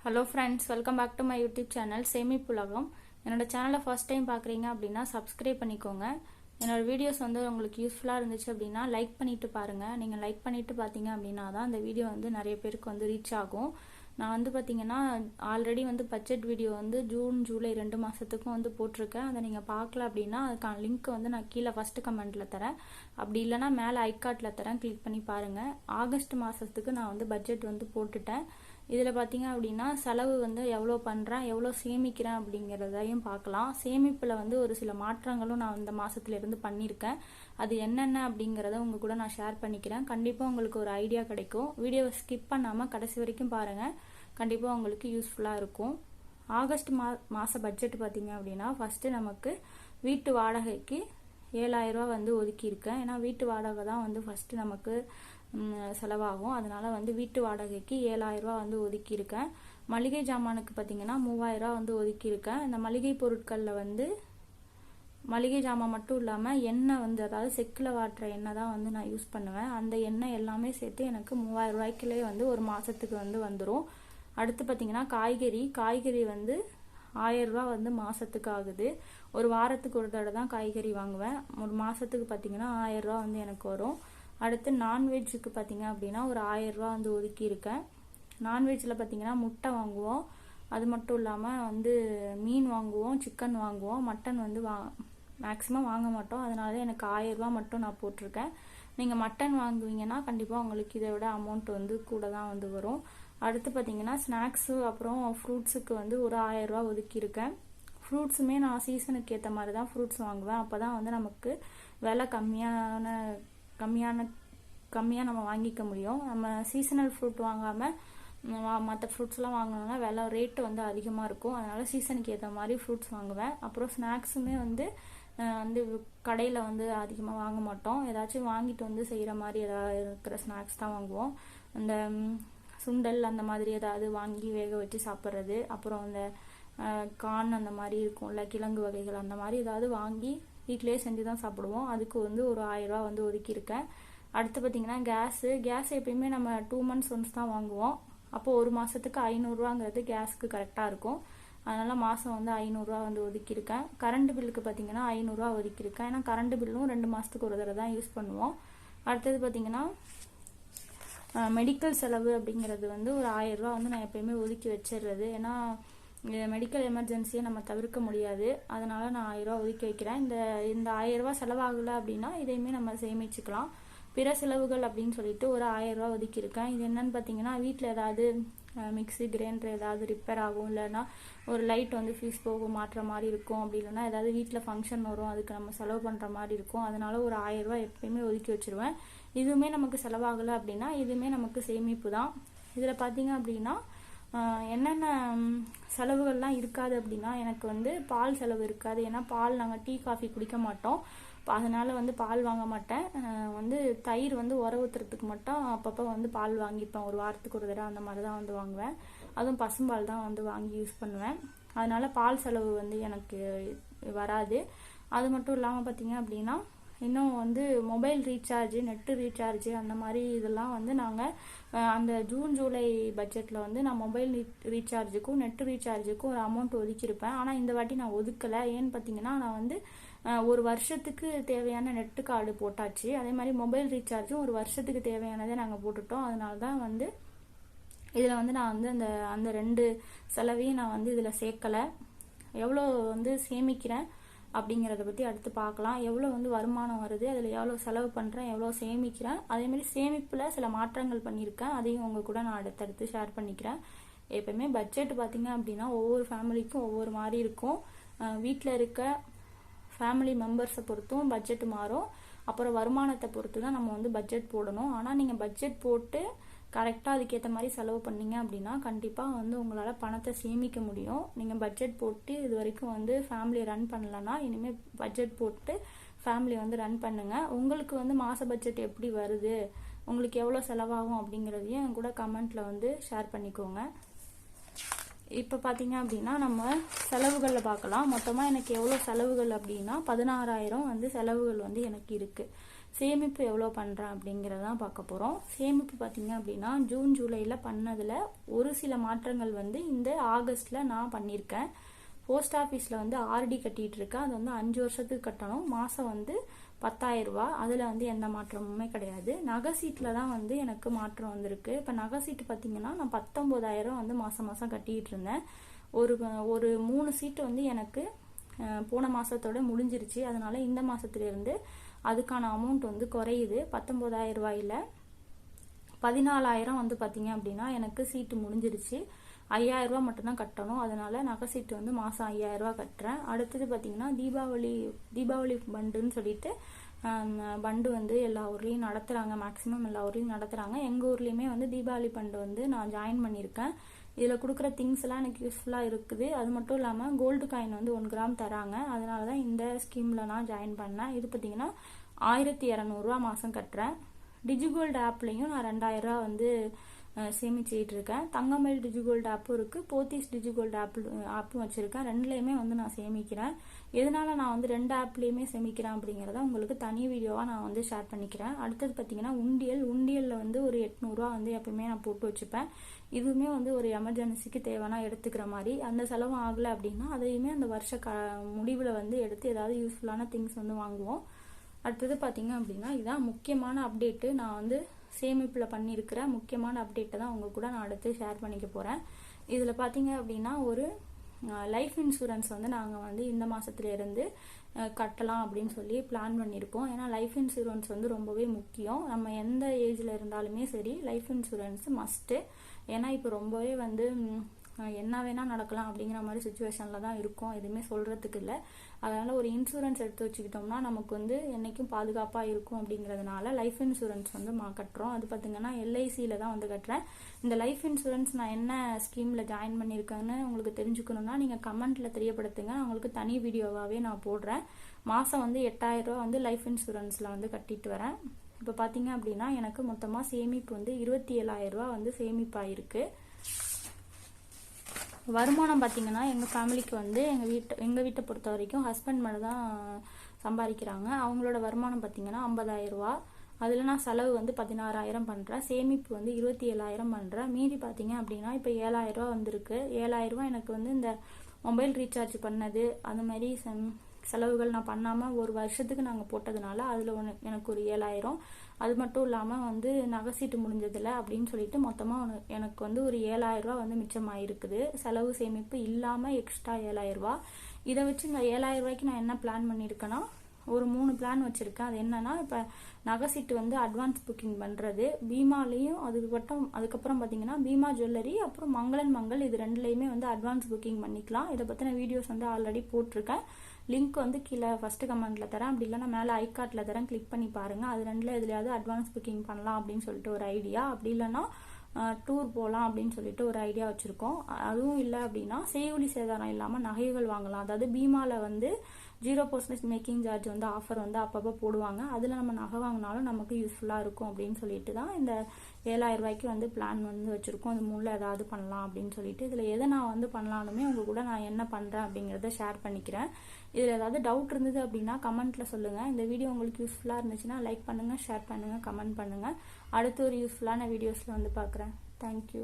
Hello friends, welcome back to my YouTube channel சேமிப்புலகம். என்னோட சேனலை ஃபர்ஸ்ட் டைம் பார்க்குறீங்க அப்படின்னா சப்ஸ்கிரைப் பண்ணிக்கோங்க. என்னோட வீடியோஸ் வந்து உங்களுக்கு யூஸ்ஃபுல்லாக இருந்துச்சு அப்படின்னா லைக் பண்ணிட்டு பாருங்கள். நீங்கள் லைக் பண்ணிட்டு பார்த்தீங்க அப்படின்னா தான் அந்த வீடியோ வந்து நிறைய பேருக்கு வந்து ரீச் ஆகும். நான் வந்து பார்த்தீங்கன்னா ஆல்ரெடி வந்து பட்ஜெட் வீடியோ வந்து ஜூன் ஜூலை 2 மாதத்துக்கும் வந்து போட்டிருக்கேன். அதை நீங்கள் பார்க்கல அப்படின்னா அதுக்கான லிங்க் வந்து நான் கீழே ஃபஸ்ட்டு கமெண்ட்டில் தரேன். அப்படி இல்லைனா மேலே ஐகார்ட்டில் தரேன், கிளிக் பண்ணி பாருங்கள். ஆகஸ்ட் மாதத்துக்கு நான் வந்து பட்ஜெட் வந்து போட்டுட்டேன். இதில் பார்த்தீங்க அப்படின்னா செலவு வந்து எவ்வளோ பண்ணுறேன், எவ்வளோ சேமிக்கிறேன் அப்படிங்கிறதையும் பார்க்கலாம். சேமிப்பில் வந்து ஒரு சில மாற்றங்களும் நான் இந்த மாதத்துலேருந்து பண்ணியிருக்கேன். அது என்னென்ன அப்படிங்கிறத உங்கள் கூட நான் ஷேர் பண்ணிக்கிறேன். கண்டிப்பாக உங்களுக்கு ஒரு ஐடியா கிடைக்கும். வீடியோவை ஸ்கிப் பண்ணாமல் கடைசி வரைக்கும் பாருங்கள். கண்டிப்பாக உங்களுக்கு யூஸ்ஃபுல்லாக இருக்கும். ஆகஸ்ட் மாத பட்ஜெட் பார்த்தீங்க அப்படின்னா ஃபஸ்ட்டு நமக்கு வீட்டு வாடகைக்கு 7,000 ரூபா வந்து ஒதுக்கியிருக்கேன். ஏன்னா வீட்டு வாடகை தான் வந்து ஃபஸ்ட்டு நமக்கு செலவாகும். அதனால வந்து வீட்டு வாடகைக்கு 7,000 ரூபா வந்து ஒதுக்கியிருக்கேன். மளிகை ஜாமானுக்கு பார்த்தீங்கன்னா 3,000 ரூபா வந்து ஒதுக்கியிருக்கேன். இந்த மளிகை பொருட்களில் வந்து மளிகை ஜாமான் மட்டும் இல்லாமல் எண்ணெய் வந்து, அதாவது செக்கில் வாட்டுற எண்ணெய் தான் வந்து நான் யூஸ் பண்ணுவேன். அந்த எண்ணெய் எல்லாமே சேர்த்து எனக்கு 3,000 ரூபாய்க்குள்ளே வந்து ஒரு மாதத்துக்கு வந்து வந்துடும். அடுத்து பார்த்தீங்கன்னா காய்கறி வந்து 1,000 ரூபா வந்து மாதத்துக்கு ஆகுது. ஒரு வாரத்துக்கு ஒரு தடவை தான் காய்கறி வாங்குவேன். ஒரு மாதத்துக்கு பார்த்தீங்கன்னா 1,000 ரூபா வந்து எனக்கு வரும். அடுத்து நான்வெஜ்ஜுக்கு பார்த்தீங்க அப்படின்னா ஒரு 1,000 ரூபா வந்து ஒதுக்கியிருக்கேன். நான்வெஜ்ஜில் பார்த்தீங்கன்னா முட்டை வாங்குவோம். அது மட்டும் இல்லாமல் வந்து மீன் வாங்குவோம், சிக்கன் வாங்குவோம். மட்டன் வந்து மேக்ஸிமம் வாங்க மாட்டோம். அதனால எனக்கு 1,000 ரூபா மட்டும் நான் போட்டிருக்கேன். நீங்கள் மட்டன் வாங்குவீங்கன்னா கண்டிப்பாக உங்களுக்கு இதை விட அமௌண்ட் வந்து கூட தான் வந்து வரும். அடுத்து பார்த்தீங்கன்னா ஸ்நாக்ஸு அப்புறம் ஃப்ரூட்ஸுக்கு வந்து ஒரு 1,000 ரூபா ஒதுக்கியிருக்கேன். ஃப்ரூட்ஸுமே நான் சீசனுக்கு ஏற்ற மாதிரி தான் ஃப்ரூட்ஸ் வாங்குவேன். அப்போ தான் வந்து நமக்கு விலை கம்மியாக நம்ம வாங்கிக்க முடியும். நம்ம சீசனல் ஃப்ரூட் வாங்காமல் மற்ற ஃப்ரூட்ஸ்லாம் வாங்கினோம்னா விலை ரேட்டு வந்து அதிகமாக இருக்கும். அதனால் சீசனுக்கு ஏற்ற மாதிரி ஃப்ரூட்ஸ் வாங்குவேன். அப்புறம் ஸ்நாக்ஸுமே வந்து கடையில் வந்து அதிகமாக வாங்க மாட்டோம். ஏதாச்சும் வாங்கிட்டு வந்து செய்கிற மாதிரி ஏதாவது இருக்கிற ஸ்நாக்ஸ் தான் வாங்குவோம். இந்த சுண்டல் அந்த மாதிரி ஏதாவது வாங்கி வேக வச்சு சாப்பிட்றது, அப்புறம் இந்த கார்ன் அந்த மாதிரி இருக்கும்ல, கிழங்கு வகைகள் அந்த மாதிரி ஏதாவது வாங்கி வீட்டிலேயே செஞ்சு தான் சாப்பிடுவோம். அதுக்கு வந்து ஒரு 1,000 ரூபா வந்து ஒதுக்கியிருக்கேன். அடுத்து பார்த்தீங்கன்னா கேஸ் எப்பயுமே நம்ம 2 months ஒன்ஸ் தான் வாங்குவோம். அப்போது ஒரு மாதத்துக்கு 500 ரூபாங்கிறது கேஸுக்கு கரெக்டாக இருக்கும். அதனால் மாதம் வந்து 500 ரூபா வந்து ஒதுக்கியிருக்கேன். கரண்ட் பில்லுக்கு பார்த்தீங்கன்னா 500 ரூபா ஒதுக்கியிருக்கேன். ஏன்னா கரண்ட் பில்லும் 2 மாதத்துக்கு ஒரு தடவை தான் யூஸ் பண்ணுவோம். அடுத்தது பார்த்தீங்கன்னா மெடிக்கல் செலவு அப்படிங்கிறது வந்து ஒரு 1,000 ரூபா வந்து நான் எப்பயுமே ஒதுக்கி வச்சிடுறது. ஏன்னா மெடிக்கல் எமர்ஜென்சியை நம்ம தவிர்க்க முடியாது. அதனால் நான் 1,000 ரூபா ஒதுக்கி வைக்கிறேன். இந்த 1,000 ரூபா செலவாகலை அப்படின்னா இதையுமே நம்ம சேமிச்சுக்கலாம். பிற செலவுகள் அப்படின்னு சொல்லிட்டு ஒரு 1,000 ரூபா ஒதுக்கியிருக்கேன். இது என்னன்னு பார்த்தீங்கன்னா வீட்டில் ஏதாவது மிக்ஸி கிரைண்டர் ஏதாவது ரிப்பேர் ஆகும், இல்லைன்னா ஒரு லைட் வந்து ஃபியூஸ் போக மாட்டுற மாதிரி இருக்கும், அப்படி இல்லைன்னா ஏதாவது வீட்டில் ஃபங்க்ஷன் வரும், அதுக்கு நம்ம செலவு பண்ணுற மாதிரி இருக்கும். அதனால ஒரு 1,000 ரூபா எப்பயுமே ஒதுக்கி வச்சிருவேன். இதுவுமே நமக்கு செலவாகலை அப்படின்னா இதுவுமே நமக்கு சேமிப்பு தான். இதில் பார்த்தீங்க அப்படின்னா என்னென்ன செலவுகள்லாம் இருக்காது அப்படின்னா எனக்கு வந்து பால் செலவு இருக்காது. ஏன்னா பால் நாங்கள் டீ காஃபி குடிக்க மாட்டோம். அதனால் வந்து பால் வாங்க மாட்டேன். வந்து தயிர் வந்து உர ஊற்றுறதுக்கு மட்டும் அப்பப்போ வந்து பால் வாங்கிப்பேன். ஒரு வாரத்துக்கு ஒரு தடவை அந்த மாதிரி தான் வந்து வாங்குவேன். அதுவும் பசும்பால் தான் வந்து வாங்கி யூஸ் பண்ணுவேன். அதனால் பால் செலவு வந்து எனக்கு வராது. அது மட்டும் இல்லாமல் பார்த்தீங்க அப்படின்னா இன்னும் வந்து மொபைல் ரீசார்ஜு, நெட்டு ரீசார்ஜு அந்த மாதிரி இதெல்லாம் வந்து நாங்கள் அந்த ஜூன் ஜூலை பட்ஜெட்டில் வந்து நான் மொபைல் ரீசார்ஜுக்கும் நெட்டு ரீசார்ஜுக்கும் ஒரு அமௌண்ட் ஒதுக்கியிருப்பேன். ஆனால் இந்த வாட்டி நான் ஒதுக்கலை. ஏன்னு பார்த்தீங்கன்னா நான் வந்து ஒரு வருஷத்துக்கு தேவையான நெட்டு கார்டு போட்டாச்சு. அதே மாதிரி மொபைல் ரீசார்ஜும் ஒரு வருஷத்துக்கு தேவையானதே நாங்கள் போட்டுட்டோம். அதனால தான் வந்து இதில் வந்து நான் வந்து அந்த 2 செலவையும் நான் வந்து இதில் சேர்க்கலை. எவ்வளோ வந்து சேமிக்கிறேன் அப்படிங்கிறத பற்றி அடுத்து பார்க்கலாம். எவ்வளோ வந்து வருமானம் வருது, அதில் எவ்வளோ செலவு பண்ணுறேன், எவ்வளோ சேமிக்கிறேன், அதேமாதிரி சேமிப்பில் சில மாற்றங்கள் பண்ணியிருக்கேன். அதையும் உங்கள் கூட நான் அடுத்தடுத்து ஷேர் பண்ணிக்கிறேன். எப்போயுமே பட்ஜெட் பார்த்தீங்க அப்படின்னா ஒவ்வொரு ஃபேமிலிக்கும் ஒவ்வொரு மாதிரி இருக்கும். வீட்டில் இருக்க ஃபேமிலி மெம்பர்ஸை பொறுத்தும் பட்ஜெட் மாறும். அப்புறம் வருமானத்தை பொறுத்து தான் நம்ம வந்து பட்ஜெட் போடணும். ஆனால் நீங்கள் பட்ஜெட் போட்டு கரெக்டாக அதுக்கேற்ற மாதிரி செலவு பண்ணீங்க அப்படின்னா கண்டிப்பாக வந்து உங்களால் பணத்தை சேமிக்க முடியும். நீங்கள் பட்ஜெட் போட்டு இது வரைக்கும் வந்து ஃபேமிலியை ரன் பண்ணலன்னா இனிமேல் பட்ஜெட் போட்டு ஃபேமிலி வந்து ரன் பண்ணுங்கள். உங்களுக்கு வந்து மாத பட்ஜெட் எப்படி வருது, உங்களுக்கு எவ்வளோ செலவாகும் அப்படிங்கிறதையும் என் கூட கமெண்ட்டில் வந்து ஷேர் பண்ணிக்கோங்க. இப்போ பார்த்தீங்க அப்படின்னா நம்ம செலவுகளில் பார்க்கலாம். மொத்தமாக எனக்கு எவ்வளோ செலவுகள் அப்படின்னா 16,000 வந்து செலவுகள் வந்து எனக்கு இருக்குது. சேமிப்பு எவ்வளோ பண்ணுறேன் அப்படிங்கிறதான் பார்க்க போகிறோம். சேமிப்பு பார்த்தீங்க அப்படின்னா ஜூன் ஜூலையில் பண்ணதில் ஒரு சில மாற்றங்கள் வந்து இந்த ஆகஸ்ட்டில் நான் பண்ணியிருக்கேன். போஸ்ட் ஆஃபீஸில் வந்து ஆர்டி கட்டிகிட்டு இருக்கேன். அது வந்து 5 வருஷத்துக்கு கட்டணும். மாதம் வந்து 10,000 ரூபா. அதில் வந்து எந்த மாற்றமுமே கிடையாது. நகை சீட்டில் தான் வந்து எனக்கு மாற்றம் வந்திருக்கு. இப்போ நகை சீட்டு பார்த்தீங்கன்னா நான் 19,000 வந்து மாதம் மாதம் கட்டிக்கிட்டு இருந்தேன். ஒரு 3 சீட்டு வந்து எனக்கு போன மாதத்தோட முடிஞ்சிருச்சு. அதனால இந்த மாதத்துலேருந்து அதுக்கான அமௌண்ட் வந்து குறையுது. 19,000 ரூபாயில் 14,000 வந்து பார்த்தீங்க அப்படின்னா எனக்கு சீட்டு முடிஞ்சிருச்சு. 5,000 ரூபா மட்டும்தான் கட்டணும். அதனால நகை சீட்டு வந்து மாதம் 5,000 ரூபா கட்டுறேன். அடுத்தது பார்த்தீங்கன்னா தீபாவளி பண்டுன்னு சொல்லிட்டு பண்டு வந்து எல்லா ஊர்லேயும் நடத்துகிறாங்க. மேக்ஸிமம் எல்லா ஊர்லேயும் நடத்துகிறாங்க. எங்கள் ஊர்லேயுமே வந்து தீபாவளி பண்டு வந்து நான் ஜாயின் பண்ணியிருக்கேன். இதில் கொடுக்குற திங்ஸ் எல்லாம் எனக்கு யூஸ்ஃபுல்லாக இருக்குது. அது மட்டும் இல்லாமல் கோல்டு காயின் வந்து 1 கிராம் தராங்க. அதனால தான் இந்த ஸ்கீமில் நான் ஜாயின் பண்ணேன். இது பார்த்தீங்கன்னா 1,200 ரூபா மாதம் கட்டுறேன். டிஜிகோல்டு ஆப்லேயும் நான் 2,000 ரூபா வந்து சேமிச்சுக்கிட்டு இருக்கேன். தங்கமயில் டிஜிகோல்டு ஆப்பும் இருக்குது, போத்தீஸ் டிஜிகோல்டு ஆப்பும் வச்சுருக்கேன். ரெண்டுலேயுமே வந்து நான் சேமிக்கிறேன். எதனால நான் வந்து 2 ஆப்லேயுமே சேமிக்கிறேன் அப்படிங்கிறத உங்களுக்கு தனி வீடியோவாக நான் வந்து ஷேர் பண்ணிக்கிறேன். அடுத்தது பார்த்தீங்கன்னா உண்டியலில் வந்து ஒரு 800 ரூபா வந்து எப்பவுமே நான் போட்டு வச்சுப்பேன். இதுவுமே வந்து ஒரு எமர்ஜென்சிக்கு தேவைன்னா எடுத்துக்கிற மாதிரி. அந்த செலவு ஆகலை அப்படின்னா அதையுமே அந்த வருஷ முடிவில் வந்து எடுத்து ஏதாவது யூஸ்ஃபுல்லான திங்ஸ் வந்து வாங்குவோம். அடுத்தது பார்த்தீங்க அப்படின்னா இதான் முக்கியமான அப்டேட்டு. நான் வந்து சேமிப்பில் பண்ணியிருக்கிற முக்கியமான அப்டேட்டை தான் உங்கள் கூட நான் அடுத்து ஷேர் பண்ணிக்க போகிறேன். இதில் பார்த்தீங்க அப்படின்னா ஒரு லைஃப் இன்சூரன்ஸ் வந்து நாங்கள் வந்து இந்த மாதத்துலேருந்து கட்டலாம் அப்படின்னு சொல்லி பிளான் பண்ணியிருக்கோம். ஏன்னா லைஃப் இன்சூரன்ஸ் வந்து ரொம்பவே முக்கியம். நம்ம எந்த ஏஜில் இருந்தாலுமே சரி லைஃப் இன்சூரன்ஸ் மஸ்ட்டு. ஏன்னா இப்போ ரொம்பவே வந்து என்ன வேணால் நடக்கலாம் அப்படிங்கிற மாதிரி சுச்சுவேஷனில் தான் இருக்கும். எதுவுமே சொல்கிறதுக்கு இல்லை. அதனால் ஒரு இன்சூரன்ஸ் எடுத்து வச்சுக்கிட்டோம்னா நமக்கு வந்து என்றைக்கும் பாதுகாப்பாக இருக்கும். அப்படிங்கிறதுனால லைஃப் இன்சூரன்ஸ் வந்து கட்டுறோம். அது பார்த்திங்கன்னா LICயில் தான் வந்து கட்டுறேன். இந்த லைஃப் இன்சூரன்ஸ் நான் என்ன ஸ்கீமில் ஜாயின் பண்ணியிருக்கேன்னு உங்களுக்கு தெரிஞ்சுக்கணுன்னா நீங்கள் கமெண்ட்டில் தெரியப்படுத்துங்க. உங்களுக்கு தனி வீடியோவாகவே நான் போடுறேன். மாதம் வந்து 8,000 ரூபா வந்து லைஃப் இன்சூரன்ஸில் வந்து கட்டிட்டு வரேன். இப்போ பார்த்தீங்க அப்படின்னா எனக்கு மொத்தமாக சேமிப்பு வந்து 27,000 ரூபா வந்து சேமிப்பாயிருக்கு. வருமானம் பார்த்தீங்கன்னா எங்கள் ஃபேமிலிக்கு வந்து எங்கள் வீட்டை பொறுத்த வரைக்கும் ஹஸ்பண்ட் மட்டும் தான் சம்பாதிக்கிறாங்க. அவங்களோட வருமானம் பார்த்தீங்கன்னா 50,000 ரூபா. அதில் நான் செலவு வந்து 16,000 பண்ணுறேன். சேமிப்பு வந்து 27,000 பண்ணுறேன். மீதி பார்த்தீங்க அப்படின்னா இப்போ 7,000 ரூபா வந்திருக்கு. 7,000 ரூபா எனக்கு வந்து இந்த மொபைல் ரீசார்ஜ் பண்ணது அது மாதிரி செலவுகள் நான் பண்ணாமல் ஒரு வருஷத்துக்கு நாங்கள் போட்டதுனால அதில் எனக்கு ஒரு 7,000. அது மட்டும் இல்லாமல் வந்து நகை சீட்டு முடிஞ்சதில்ல அப்படின்னு சொல்லிட்டு மொத்தமாக எனக்கு வந்து ஒரு 7,000 ரூபா வந்து மிச்சமாயிருக்குது. செலவு சேமிப்பு இல்லாமல் எக்ஸ்ட்ரா 7,000 ரூபா. இதை வச்சு இந்த 7,000 ரூபாய்க்கு நான் என்ன பிளான் பண்ணியிருக்கேன்னா ஒரு 3 பிளான் வச்சுருக்கேன். அது என்னன்னா இப்போ நகை சீட்டு வந்து அட்வான்ஸ் புக்கிங் பண்ணுறது, பீமாலேயும் அதுக்கப்புறம் பார்த்தீங்கன்னா பீமா ஜுவல்லரி அப்புறம் மங்கள் இது ரெண்டுலேயுமே வந்து அட்வான்ஸ் புக்கிங் பண்ணிக்கலாம். இதை பற்றின வீடியோஸ் வந்து ஆல்ரெடி போட்டிருக்கேன். லிங்க் வந்து கீழே ஃபஸ்ட்டு கமெண்ட்டில் தரேன். அப்படி இல்லைனா மேலே ஐகார்ட்டில் தரேன், கிளிக் பண்ணி பாருங்கள். அது ரெண்டில் எதுலையாவது அட்வான்ஸ் புக்கிங் பண்ணலாம் அப்படின்னு சொல்லிட்டு ஒரு ஐடியா. அப்படி இல்லைன்னா டூர் போகலாம் அப்படின்னு சொல்லிட்டு ஒரு ஐடியா வச்சுருக்கோம். அதுவும் இல்லை அப்படின்னா செய்கூலி சேதாரம் இல்லாமல் நகைகள் வாங்கலாம். அதாவது பீமாவில் வந்து 0% மேக்கிங் சார்ஜ் வந்து ஆஃபர் வந்து அப்பப்போ போடுவாங்க. அதில் நம்ம நகை வாங்கினாலும் நமக்கு யூஸ்ஃபுல்லாக இருக்கும் அப்படின்னு சொல்லிட்டு தான் இந்த 7,000 ரூபாய்க்கு வந்து பிளான் வந்து வச்சுருக்கோம். அது 3ல் ஏதாவது பண்ணலாம் அப்படின்னு சொல்லிட்டு. இதில் எதை நான் வந்து பண்ணலாலுமே உங்கள் கூட நான் என்ன பண்ணுறேன் அப்படிங்கிறத ஷேர் பண்ணிக்கிறேன். இதில் ஏதாவது டவுட் இருந்தது அப்படின்னா கமெண்ட்டில் சொல்லுங்கள். இந்த வீடியோ உங்களுக்கு யூஸ்ஃபுல்லாக இருந்துச்சுன்னா லைக் பண்ணுங்கள், ஷேர் பண்ணுங்கள், கமெண்ட் பண்ணுங்கள். அடுத்து ஒரு யூஸ்ஃபுல்லான வீடியோஸில் வந்து பார்க்குறேன். தேங்க்யூ.